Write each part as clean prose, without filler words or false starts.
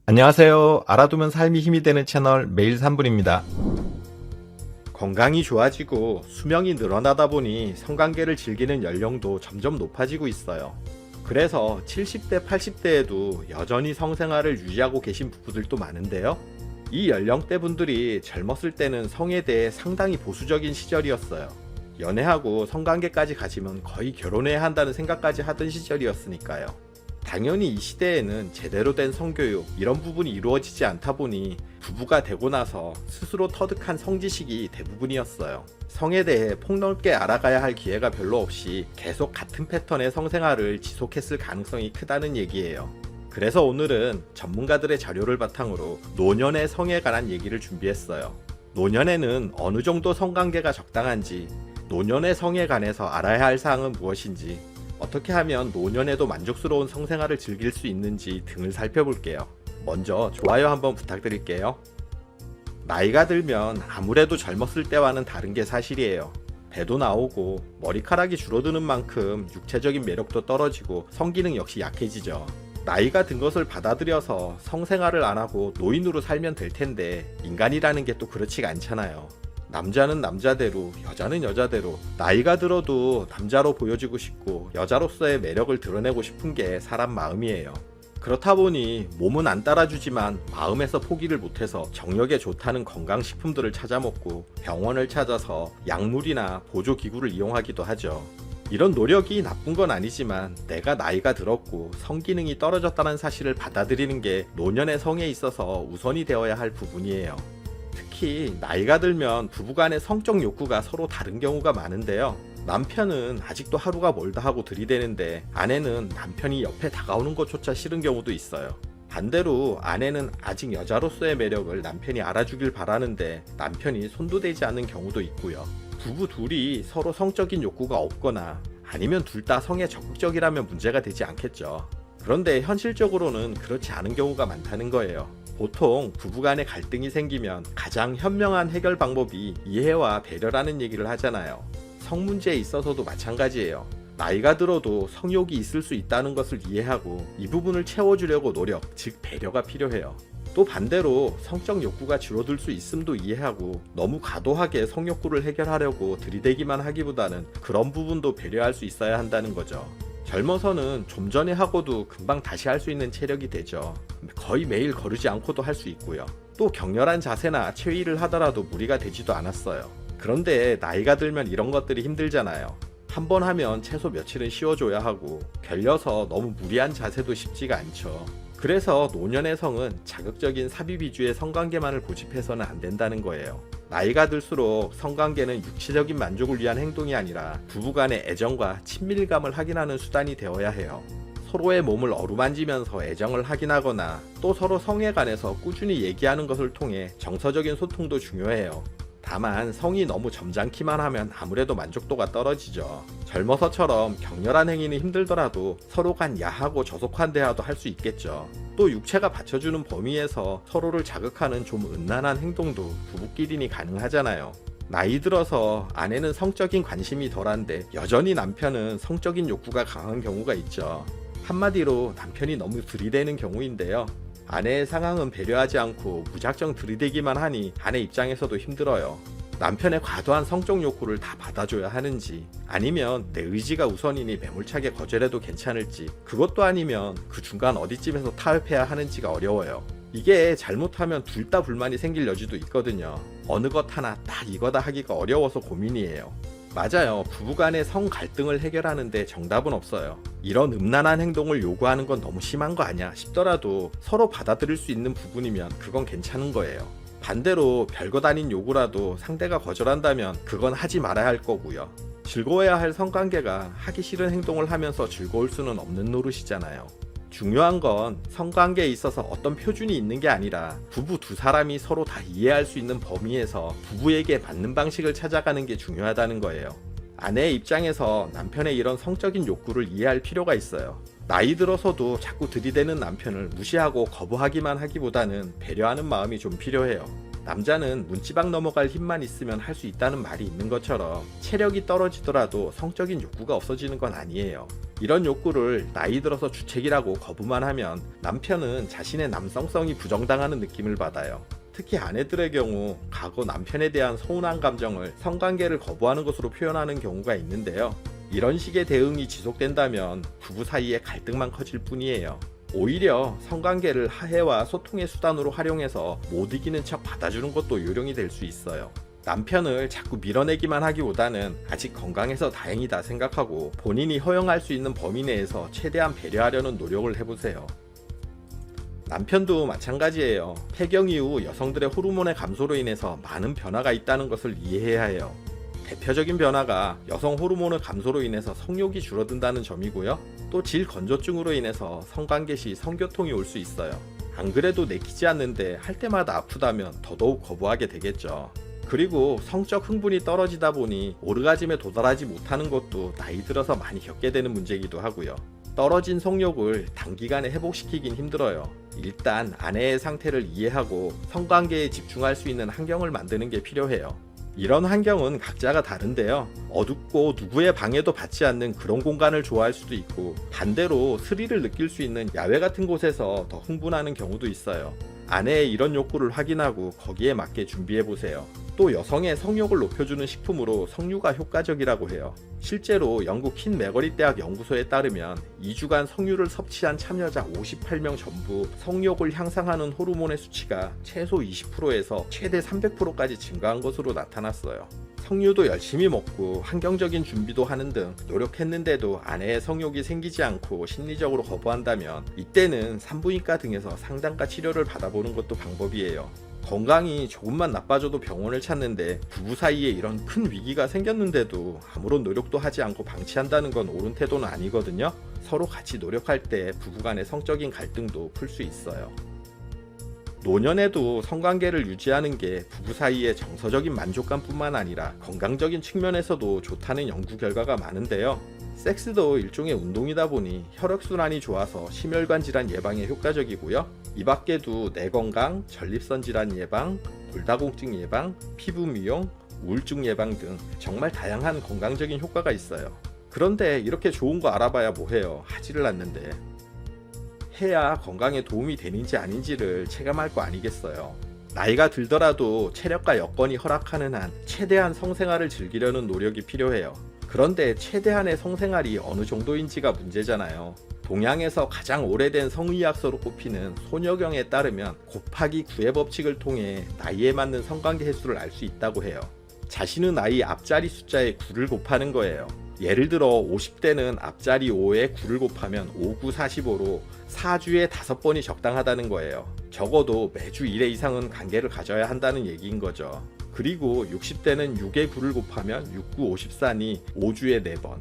안녕하세요. 알아두면 삶이 힘이 되는 채널 매일 3분입니다. 건강이 좋아지고 수명이 늘어나다 보니 성관계를 즐기는 연령도 점점 높아지고 있어요. 그래서 70대, 80대에도 여전히 성생활을 유지하고 계신 부부들도 많은데요. 이 연령대 분들이 젊었을 때는 성에 대해 상당히 보수적인 시절이었어요. 연애하고 성관계까지 가지면 거의 결혼해야 한다는 생각까지 하던 시절이었으니까요. 당연히 이 시대에는 제대로 된 성교육 이런 부분이 이루어지지 않다 보니 부부가 되고 나서 스스로 터득한 성지식이 대부분이었어요. 성에 대해 폭넓게 알아가야 할 기회가 별로 없이 계속 같은 패턴의 성생활을 지속했을 가능성이 크다는 얘기예요. 그래서 오늘은 전문가들의 자료를 바탕으로 노년의 성에 관한 얘기를 준비했어요. 노년에는 어느 정도 성관계가 적당한지, 노년의 성에 관해서 알아야 할 사항은 무엇인지, 어떻게 하면 노년에도 만족스러운 성생활을 즐길 수 있는지 등을 살펴볼게요. 먼저 좋아요 한번 부탁드릴게요. 나이가 들면 아무래도 젊었을 때와는 다른 게 사실이에요. 배도 나오고 머리카락이 줄어드는 만큼 육체적인 매력도 떨어지고 성기능 역시 약해지죠. 나이가 든 것을 받아들여서 성생활을 안 하고 노인으로 살면 될 텐데 인간이라는 게 또 그렇지가 않잖아요. 남자는 남자대로, 여자는 여자대로 나이가 들어도 남자로 보여지고 싶고 여자로서의 매력을 드러내고 싶은 게 사람 마음이에요. 그렇다 보니 몸은 안 따라주지만 마음에서 포기를 못해서 정력에 좋다는 건강식품들을 찾아 먹고 병원을 찾아서 약물이나 보조기구를 이용하기도 하죠. 이런 노력이 나쁜 건 아니지만 내가 나이가 들었고 성기능이 떨어졌다는 사실을 받아들이는 게 노년의 성에 있어서 우선이 되어야 할 부분이에요. 특히 나이가 들면 부부간의 성적 욕구가 서로 다른 경우가 많은데요. 남편은 아직도 하루가 멀다 하고 들이대는데 아내는 남편이 옆에 다가오는 것조차 싫은 경우도 있어요. 반대로 아내는 아직 여자로서의 매력을 남편이 알아주길 바라는데 남편이 손도 대지 않는 경우도 있고요. 부부 둘이 서로 성적인 욕구가 없거나 아니면 둘 다 성에 적극적이라면 문제가 되지 않겠죠. 그런데 현실적으로는 그렇지 않은 경우가 많다는 거예요. 보통 부부간에 갈등이 생기면 가장 현명한 해결 방법이 이해와 배려라는 얘기를 하잖아요. 성 문제에 있어서도 마찬가지예요. 나이가 들어도 성욕이 있을 수 있다는 것을 이해하고 이 부분을 채워주려고 노력, 즉 배려가 필요해요. 또 반대로 성적 욕구가 줄어들 수 있음도 이해하고 너무 과도하게 성욕구를 해결하려고 들이대기만 하기보다는 그런 부분도 배려할 수 있어야 한다는 거죠. 젊어서는 좀 전에 하고도 금방 다시 할 수 있는 체력이 되죠. 거의 매일 거르지 않고도 할 수 있고요. 또 격렬한 자세나 체위를 하더라도 무리가 되지도 않았어요. 그런데 나이가 들면 이런 것들이 힘들잖아요. 한 번 하면 최소 며칠은 쉬어줘야 하고 결려서 너무 무리한 자세도 쉽지가 않죠. 그래서 노년의 성은 자극적인 삽입 위주의 성관계만을 고집해서는 안 된다는 거예요. 나이가 들수록 성관계는 육체적인 만족을 위한 행동이 아니라 부부간의 애정과 친밀감을 확인하는 수단이 되어야 해요. 서로의 몸을 어루만지면서 애정을 확인하거나 또 서로 성에 관해서 꾸준히 얘기하는 것을 통해 정서적인 소통도 중요해요. 다만 성이 너무 점잖기만 하면 아무래도 만족도가 떨어지죠. 젊어서처럼 격렬한 행위는 힘들더라도 서로 간 야하고 저속한 대화도 할 수 있겠죠. 또 육체가 받쳐주는 범위에서 서로를 자극하는 좀 은난한 행동도 부부끼리니 가능하잖아요. 나이 들어서 아내는 성적인 관심이 덜한데 여전히 남편은 성적인 욕구가 강한 경우가 있죠. 한마디로 남편이 너무 들이대는 경우인데요. 아내의 상황은 배려하지 않고 무작정 들이대기만 하니 아내 입장에서도 힘들어요. 남편의 과도한 성적 욕구를 다 받아줘야 하는지 아니면 내 의지가 우선이니 매몰차게 거절해도 괜찮을지 그것도 아니면 그 중간 어디쯤에서 타협해야 하는지가 어려워요. 이게 잘못하면 둘 다 불만이 생길 여지도 있거든요. 어느 것 하나 딱 이거다 하기가 어려워서 고민이에요. 맞아요. 부부간의 성 갈등을 해결하는데 정답은 없어요. 이런 음란한 행동을 요구하는 건 너무 심한 거 아니야 싶더라도 서로 받아들일 수 있는 부분이면 그건 괜찮은 거예요. 반대로 별것 아닌 요구라도 상대가 거절한다면 그건 하지 말아야 할 거고요. 즐거워야 할 성관계가 하기 싫은 행동을 하면서 즐거울 수는 없는 노릇이잖아요. 중요한 건 성관계에 있어서 어떤 표준이 있는 게 아니라 부부 두 사람이 서로 다 이해할 수 있는 범위에서 부부에게 맞는 방식을 찾아가는 게 중요하다는 거예요. 아내의 입장에서 남편의 이런 성적인 욕구를 이해할 필요가 있어요. 나이 들어서도 자꾸 들이대는 남편을 무시하고 거부하기만 하기보다는 배려하는 마음이 좀 필요해요. 남자는 문지방 넘어갈 힘만 있으면 할 수 있다는 말이 있는 것처럼 체력이 떨어지더라도 성적인 욕구가 없어지는 건 아니에요. 이런 욕구를 나이 들어서 주책이라고 거부만 하면 남편은 자신의 남성성이 부정당하는 느낌을 받아요. 특히 아내들의 경우 과거 남편에 대한 서운한 감정을 성관계를 거부하는 것으로 표현하는 경우가 있는데요. 이런 식의 대응이 지속된다면 부부 사이의 갈등만 커질 뿐이에요. 오히려 성관계를 화해와 소통의 수단으로 활용해서 못 이기는 척 받아주는 것도 요령이 될 수 있어요. 남편을 자꾸 밀어내기만 하기보다는 아직 건강해서 다행이다 생각하고 본인이 허용할 수 있는 범위 내에서 최대한 배려하려는 노력을 해보세요. 남편도 마찬가지예요. 폐경 이후 여성들의 호르몬의 감소로 인해서 많은 변화가 있다는 것을 이해해야 해요. 대표적인 변화가 여성 호르몬의 감소로 인해서 성욕이 줄어든다는 점이고요. 또 질 건조증으로 인해서 성관계 시 성교통이 올 수 있어요. 안 그래도 내키지 않는데 할 때마다 아프다면 더더욱 거부하게 되겠죠. 그리고 성적 흥분이 떨어지다 보니 오르가즘에 도달하지 못하는 것도 나이 들어서 많이 겪게 되는 문제이기도 하고요. 떨어진 성욕을 단기간에 회복시키긴 힘들어요. 일단 아내의 상태를 이해하고 성관계에 집중할 수 있는 환경을 만드는 게 필요해요. 이런 환경은 각자가 다른데요. 어둡고 누구의 방해도 받지 않는 그런 공간을 좋아할 수도 있고, 반대로 스릴을 느낄 수 있는 야외 같은 곳에서 더 흥분하는 경우도 있어요. 아내의 이런 욕구를 확인하고 거기에 맞게 준비해보세요. 또 여성의 성욕을 높여주는 식품으로 석류가 효과적이라고 해요. 실제로 영국 킨 메거리 대학 연구소에 따르면 2주간 석류를 섭취한 참여자 58명 전부 성욕을 향상하는 호르몬의 수치가 최소 20%에서 최대 300%까지 증가한 것으로 나타났어요. 석류도 열심히 먹고 환경적인 준비도 하는 등 노력했는데도 아내의 성욕이 생기지 않고 심리적으로 거부한다면 이때는 산부인과 등에서 상담과 치료를 받아보는 것도 방법이에요. 건강이 조금만 나빠져도 병원을 찾는데 부부 사이에 이런 큰 위기가 생겼는데도 아무런 노력도 하지 않고 방치한다는 건 옳은 태도는 아니거든요. 서로 같이 노력할 때 부부간의 성적인 갈등도 풀 수 있어요. 노년에도 성관계를 유지하는 게 부부 사이의 정서적인 만족감뿐만 아니라 건강적인 측면에서도 좋다는 연구 결과가 많은데요. 섹스도 일종의 운동이다 보니 혈액순환이 좋아서 심혈관 질환 예방에 효과적이고요. 이 밖에도 뇌 건강, 전립선 질환 예방, 골다공증 예방, 피부 미용, 우울증 예방 등 정말 다양한 건강적인 효과가 있어요. 그런데 이렇게 좋은 거 알아봐야 뭐해요? 하지를 않는데. 해야 건강에 도움이 되는지 아닌지를 체감할 거 아니겠어요. 나이가 들더라도 체력과 여건이 허락하는 한 최대한 성생활을 즐기려는 노력이 필요해요. 그런데 최대한의 성생활이 어느 정도인지가 문제잖아요. 동양에서 가장 오래된 성의학서로 꼽히는 손여경에 따르면 곱하기 9의 법칙을 통해 나이에 맞는 성관계 횟수를 알 수 있다고 해요. 자신의 나이 앞자리 숫자에 9를 곱하는 거예요. 예를 들어 50대는 앞자리 5에 9를 곱하면 5, 9, 45로 4주에 5번이 적당하다는 거예요. 적어도 매주 1회 이상은 관계를 가져야 한다는 얘기인 거죠. 그리고 60대는 6에 9를 곱하면 6, 9, 54니 5주에 4번.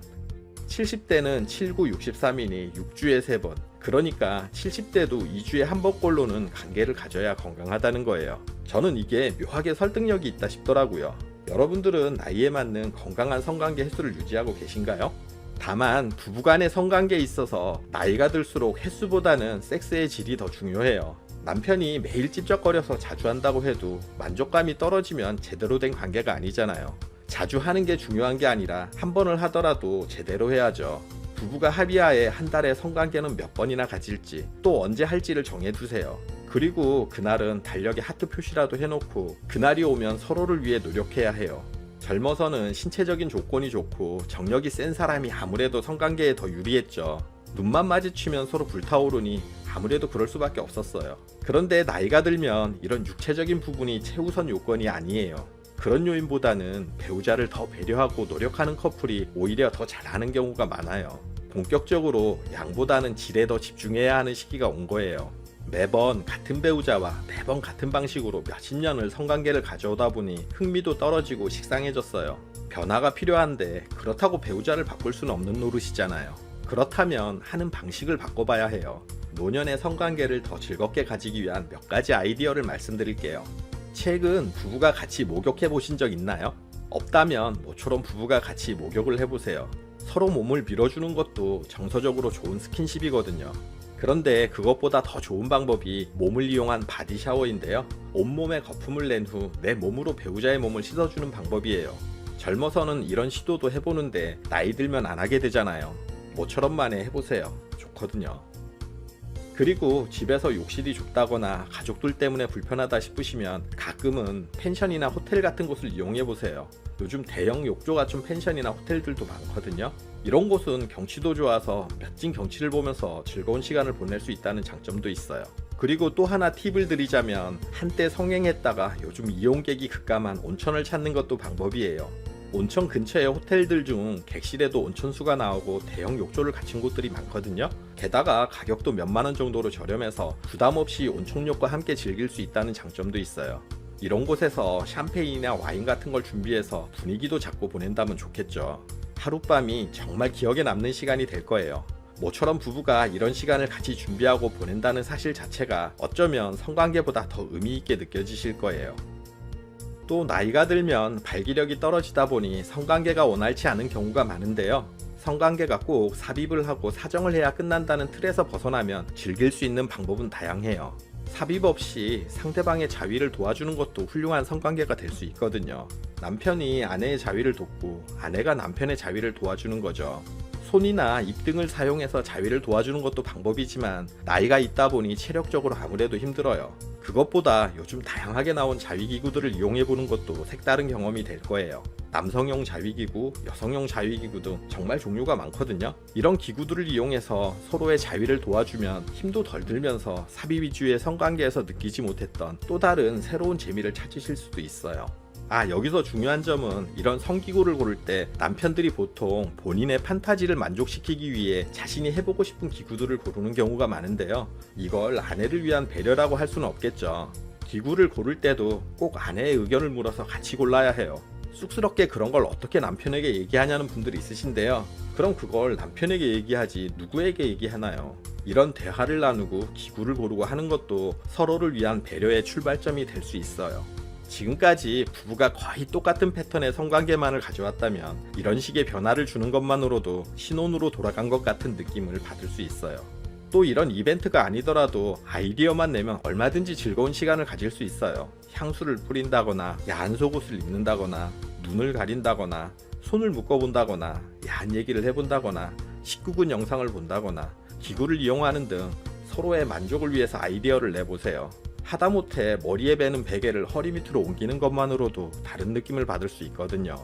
70대는 7, 9, 63이니 6주에 3번. 그러니까 70대도 2주에 1번꼴로는 관계를 가져야 건강하다는 거예요. 저는 이게 묘하게 설득력이 있다 싶더라고요. 여러분들은 나이에 맞는 건강한 성관계 횟수를 유지하고 계신가요? 다만 부부간의 성관계에 있어서 나이가 들수록 횟수보다는 섹스의 질이 더 중요해요. 남편이 매일 찝쩍거려서 자주 한다고 해도 만족감이 떨어지면 제대로 된 관계가 아니잖아요. 자주 하는 게 중요한 게 아니라 한 번을 하더라도 제대로 해야죠. 부부가 합의하에 한 달에 성관계는 몇 번이나 가질지, 또 언제 할지를 정해두세요. 그리고 그날은 달력에 하트 표시라도 해놓고 그날이 오면 서로를 위해 노력해야 해요. 젊어서는 신체적인 조건이 좋고 정력이 센 사람이 아무래도 성관계에 더 유리했죠. 눈만 마주치면 서로 불타오르니 아무래도 그럴 수밖에 없었어요. 그런데 나이가 들면 이런 육체적인 부분이 최우선 요건이 아니에요. 그런 요인보다는 배우자를 더 배려하고 노력하는 커플이 오히려 더 잘하는 경우가 많아요. 본격적으로 양보다는 질에 더 집중해야 하는 시기가 온 거예요. 매번 같은 배우자와 매번 같은 방식으로 몇십 년을 성관계를 가져오다 보니 흥미도 떨어지고 식상해졌어요. 변화가 필요한데 그렇다고 배우자를 바꿀 수는 없는 노릇이잖아요. 그렇다면 하는 방식을 바꿔봐야 해요. 노년의 성관계를 더 즐겁게 가지기 위한 몇 가지 아이디어를 말씀드릴게요. 최근 부부가 같이 목욕해 보신 적 있나요? 없다면 모처럼 부부가 같이 목욕을 해보세요. 서로 몸을 밀어주는 것도 정서적으로 좋은 스킨십이거든요. 그런데 그것보다 더 좋은 방법이 몸을 이용한 바디 샤워인데요. 온몸에 거품을 낸 후 내 몸으로 배우자의 몸을 씻어주는 방법이에요. 젊어서는 이런 시도도 해보는데 나이 들면 안 하게 되잖아요. 모처럼 만에 해보세요. 좋거든요. 그리고 집에서 욕실이 좁다거나 가족들 때문에 불편하다 싶으시면 가끔은 펜션이나 호텔 같은 곳을 이용해보세요. 요즘 대형 욕조 갖춘 펜션이나 호텔들도 많거든요. 이런 곳은 경치도 좋아서 멋진 경치를 보면서 즐거운 시간을 보낼 수 있다는 장점도 있어요. 그리고 또 하나 팁을 드리자면 한때 성행했다가 요즘 이용객이 급감한 온천을 찾는 것도 방법이에요. 온천 근처의 호텔들 중 객실에도 온천수가 나오고 대형 욕조를 갖춘 곳들이 많거든요. 게다가 가격도 몇만원 정도로 저렴해서 부담없이 온천욕과 함께 즐길 수 있다는 장점도 있어요. 이런 곳에서 샴페인이나 와인 같은 걸 준비해서 분위기도 잡고 보낸다면 좋겠죠. 하룻밤이 정말 기억에 남는 시간이 될 거예요. 모처럼 부부가 이런 시간을 같이 준비하고 보낸다는 사실 자체가 어쩌면 성관계보다 더 의미 있게 느껴지실 거예요. 또 나이가 들면 발기력이 떨어지다 보니 성관계가 원활치 않은 경우가 많은데요. 성관계가 꼭 삽입을 하고 사정을 해야 끝난다는 틀에서 벗어나면 즐길 수 있는 방법은 다양해요. 삽입 없이 상대방의 자위를 도와주는 것도 훌륭한 성관계가 될 수 있거든요. 남편이 아내의 자위를 돕고 아내가 남편의 자위를 도와주는 거죠. 손이나 입 등을 사용해서 자위를 도와주는 것도 방법이지만 나이가 있다 보니 체력적으로 아무래도 힘들어요. 그것보다 요즘 다양하게 나온 자위기구들을 이용해보는 것도 색다른 경험이 될 거예요. 남성용 자위기구, 여성용 자위기구 등 정말 종류가 많거든요. 이런 기구들을 이용해서 서로의 자위를 도와주면 힘도 덜 들면서 삽입 위주의 성관계에서 느끼지 못했던 또 다른 새로운 재미를 찾으실 수도 있어요. 여기서 중요한 점은 이런 성기구를 고를 때 남편들이 보통 본인의 판타지를 만족시키기 위해 자신이 해보고 싶은 기구들을 고르는 경우가 많은데요. 이걸 아내를 위한 배려라고 할 수는 없겠죠. 기구를 고를 때도 꼭 아내의 의견을 물어서 같이 골라야 해요. 쑥스럽게 그런 걸 어떻게 남편에게 얘기하냐는 분들이 있으신데요. 그럼 그걸 남편에게 얘기하지 누구에게 얘기하나요? 이런 대화를 나누고 기구를 고르고 하는 것도 서로를 위한 배려의 출발점이 될 수 있어요. 지금까지 부부가 거의 똑같은 패턴의 성관계만을 가져왔다면 이런 식의 변화를 주는 것만으로도 신혼으로 돌아간 것 같은 느낌을 받을 수 있어요. 또 이런 이벤트가 아니더라도 아이디어만 내면 얼마든지 즐거운 시간을 가질 수 있어요. 향수를 뿌린다거나 야한 속옷을 입는다거나 눈을 가린다거나 손을 묶어본다거나 야한 얘기를 해본다거나 19금 영상을 본다거나 기구를 이용하는 등 서로의 만족을 위해서 아이디어를 내보세요. 하다못해 머리에 베는 베개를 허리 밑으로 옮기는 것만으로도 다른 느낌을 받을 수 있거든요.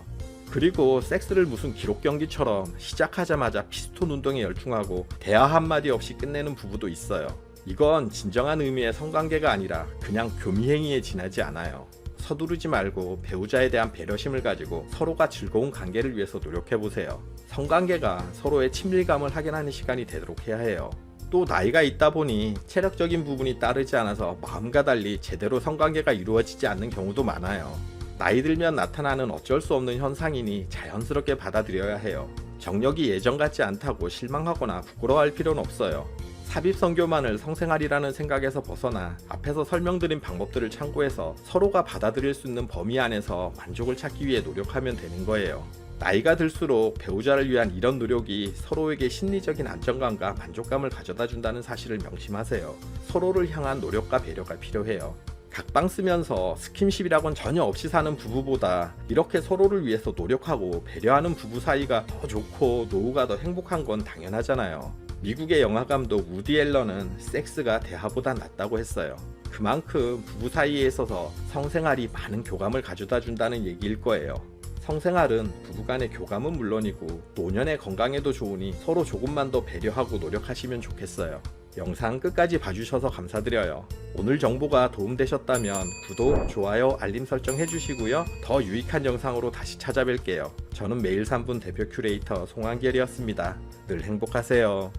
그리고 섹스를 무슨 기록 경기처럼 시작하자마자 피스톤 운동에 열중하고 대화 한마디 없이 끝내는 부부도 있어요. 이건 진정한 의미의 성관계가 아니라 그냥 교미행위에 지나지 않아요. 서두르지 말고 배우자에 대한 배려심을 가지고 서로가 즐거운 관계를 위해서 노력해보세요. 성관계가 서로의 친밀감을 확인하는 시간이 되도록 해야 해요. 또 나이가 있다 보니 체력적인 부분이 따르지 않아서 마음과 달리 제대로 성관계가 이루어지지 않는 경우도 많아요. 나이 들면 나타나는 어쩔 수 없는 현상이니 자연스럽게 받아들여야 해요. 정력이 예전 같지 않다고 실망하거나 부끄러워할 필요는 없어요. 삽입선교만을 성생활이라는 생각에서 벗어나 앞에서 설명드린 방법들을 참고해서 서로가 받아들일 수 있는 범위 안에서 만족을 찾기 위해 노력하면 되는 거예요. 나이가 들수록 배우자를 위한 이런 노력이 서로에게 심리적인 안정감과 만족감을 가져다 준다는 사실을 명심하세요. 서로를 향한 노력과 배려가 필요해요. 각방 쓰면서 스킨십이라곤 전혀 없이 사는 부부보다 이렇게 서로를 위해서 노력하고 배려하는 부부 사이가 더 좋고 노후가 더 행복한 건 당연하잖아요. 미국의 영화 감독 우디 앨런은 섹스가 대화보다 낫다고 했어요. 그만큼 부부 사이에 있어서 성생활이 많은 교감을 가져다 준다는 얘기일 거예요. 성생활은 부부간의 교감은 물론이고 노년의 건강에도 좋으니 서로 조금만 더 배려하고 노력하시면 좋겠어요. 영상 끝까지 봐주셔서 감사드려요. 오늘 정보가 도움되셨다면 구독, 좋아요, 알림 설정 해주시고요. 더 유익한 영상으로 다시 찾아뵐게요. 저는 매일 3분 대표 큐레이터 송한결이었습니다. 늘 행복하세요.